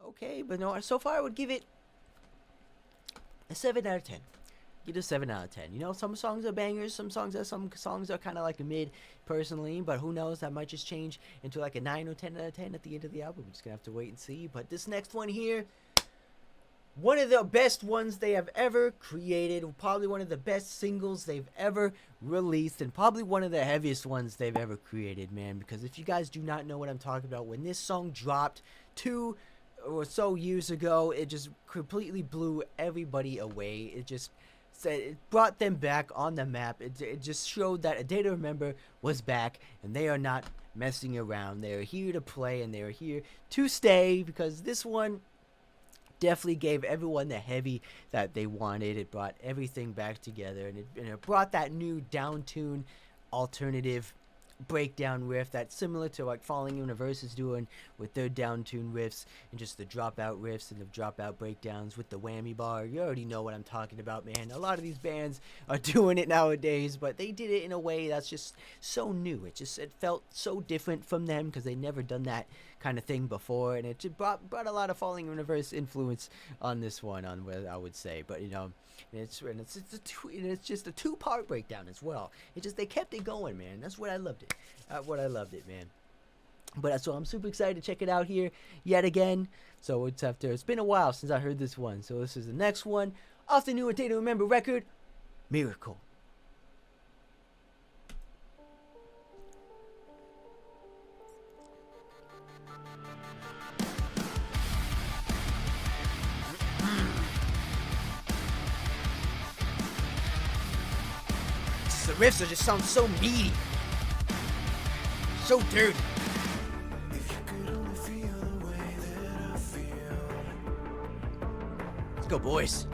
okay, but no, so far I would give it a 7 out of 10. Give it a 7 out of 10. You know, some songs are bangers, some songs are kind of like a mid, personally, but who knows, that might just change into like a 9 or 10 out of 10 at the end of the album. We're just gonna have to wait and see. But this next one here, one of the best ones they have ever created, probably one of the best singles they've ever released, and probably one of the heaviest ones they've ever created, man. Because if you guys do not know what I'm talking about, when this song dropped 2 or so years ago, it just completely blew everybody away. It brought them back on the map. It just showed that A Day to Remember was back, and they are not messing around. They are here to play, and they are here to stay, because this one definitely gave everyone the heavy that they wanted. It brought everything back together, and it brought that new down-tune alternative breakdown riff that's similar to like Falling Universe is doing with their down-tune riffs, and just the dropout riffs and the dropout breakdowns with the whammy bar. You already know what I'm talking about, man. A lot of these bands are doing it nowadays, but they did it in a way that's just so new. It felt so different from them, because they never done that kind of thing before, and it just brought a lot of Falling Universe influence on this one, on what I would say. But you know, it's just a 2-part breakdown as well. They kept it going, man. That's what I loved it. Man. But so I'm super excited to check it out here yet again. So it's been a while since I heard this one. So this is the next one off the new A Day to Remember record, Miracle. The riffs just sound so meaty, so dirty. Let's go, boys.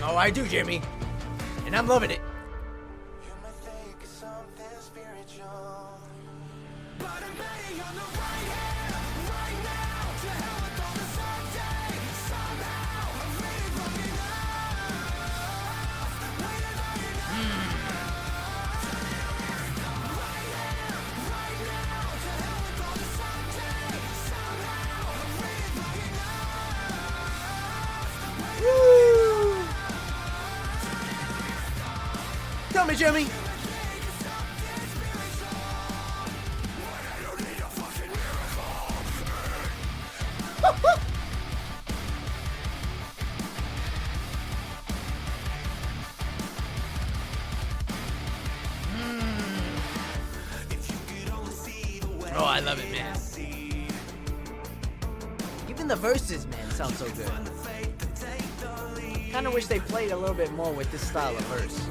Oh, I do, Jimmy, and I'm loving it. Tell me, Jimmy. Oh, I love it, man. Even the verses, man, sound so good. Kind of wish they played a little bit more with this style of verse.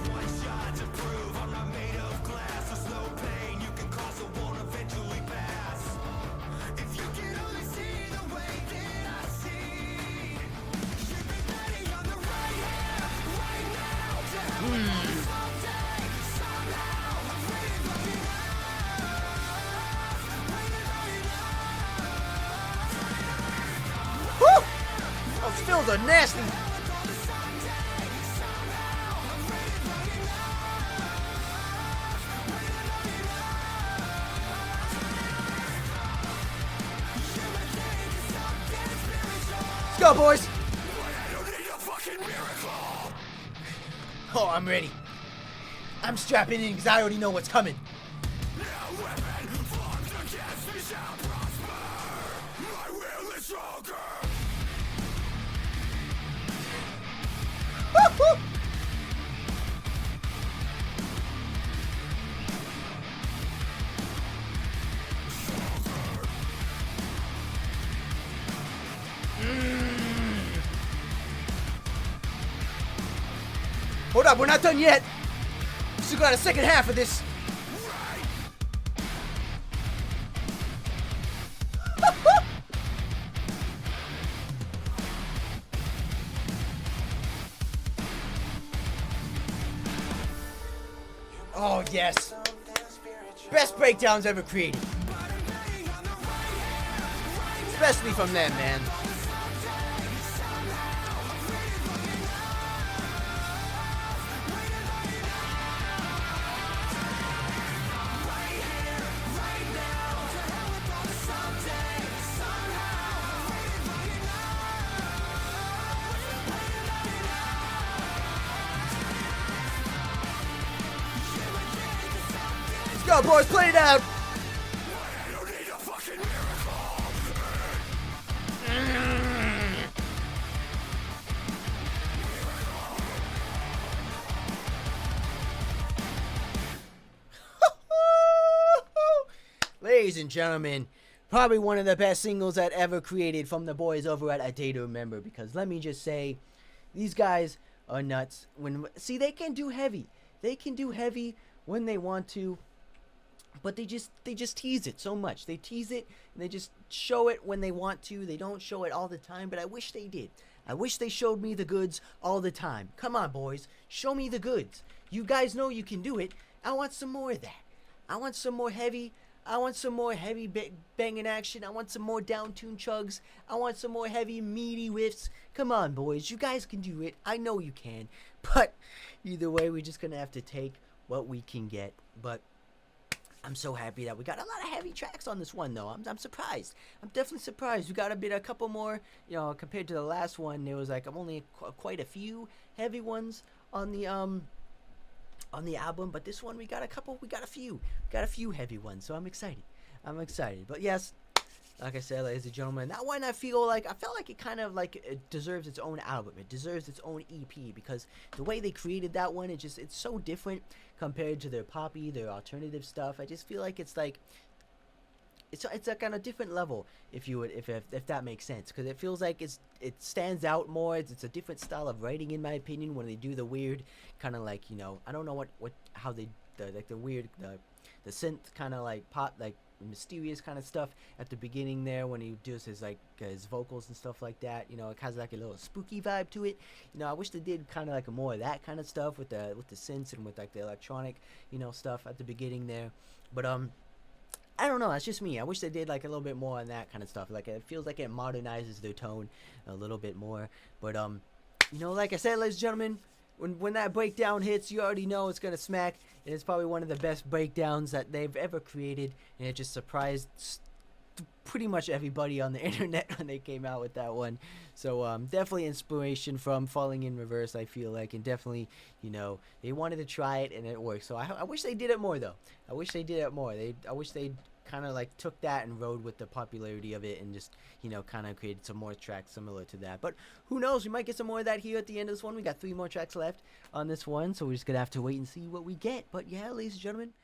Those fills are nasty. Let's go, boys. Oh, I'm ready. I'm strapping in because I already know what's coming. Hold up, we're not done yet. We still got a second half of this. Oh, yes. Best breakdowns ever created. Especially from them, man. on, boys, play it out. Ladies and gentlemen, probably one of the best singles that ever created from the boys over at A Day to Remember, because let me just say, these guys are nuts. See, they can do heavy. They can do heavy when they want to, but they just tease it so much. They tease it and they just show it when they want to. They don't show it all the time, but I wish they did. I wish they showed me the goods all the time. Come on, boys, show me the goods. You guys know you can do it. I want some more of that. I want some more heavy. I want some more heavy banging action. I want some more down-tune chugs. I want some more heavy, meaty riffs. Come on, boys. You guys can do it. I know you can. But either way, we're just going to have to take what we can get. But I'm so happy that we got a lot of heavy tracks on this one, though. I'm surprised. I'm definitely surprised. We got a couple more, compared to the last one. There was only quite a few heavy ones on the album, but this one we got a few heavy ones, so I'm excited. But yes, like I said, ladies and gentlemen, that one I felt like it kind of it deserves its own album. It deserves its own EP, because the way they created that one, it's so different compared to their poppy, their alternative stuff. I just feel like it's on a different level, if that makes sense, because it feels like it stands out more. It's a different style of writing, in my opinion, when they do the weird kind of I don't know how they the weird the synth kind of pop mysterious kind of stuff at the beginning there when he does his vocals and stuff like that. It has a little spooky vibe to it. I wish they did kind of more of that kind of stuff with the synths and with the electronic stuff at the beginning there. But I don't know, that's just me. I wish they did a little bit more on that kind of stuff. It feels like it modernizes their tone a little bit more. But like I said, ladies and gentlemen, when that breakdown hits, you already know it's gonna smack, and it's probably one of the best breakdowns that they've ever created, and it just surprised pretty much everybody on the internet when they came out with that one. So definitely inspiration from Falling in Reverse, I feel like, and definitely they wanted to try it and it worked. So I wish they did it more, though. I wish they did it more. I wish they kind of took that and rode with the popularity of it and just kind of created some more tracks similar to that. But who knows, we might get some more of that here at the end of this one. We got 3 more tracks left on this one, so we're just gonna have to wait and see what we get. But yeah, ladies and gentlemen,